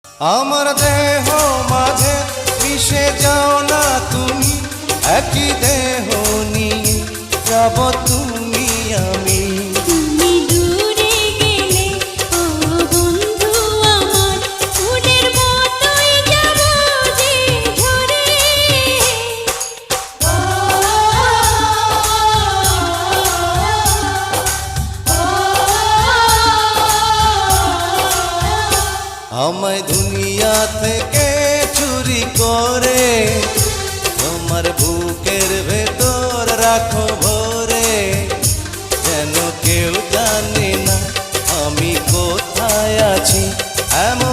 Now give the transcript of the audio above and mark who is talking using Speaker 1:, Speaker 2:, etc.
Speaker 1: আমার দেহ মাঝে মিশে যাও না তুমি, একই দেহ নিয়ে যাব তুমি আমি।
Speaker 2: তুমি দূরে গেলে ও বন্ধু আমার, ফুলের মতোই যাব যে ঝরে।
Speaker 1: আমায় দুনিয়া থেকে চুরি করে তোমার বুকের ভেতর রাখো ভরে, যেন কেউ জানে না আমি কোথায় আছি। এমন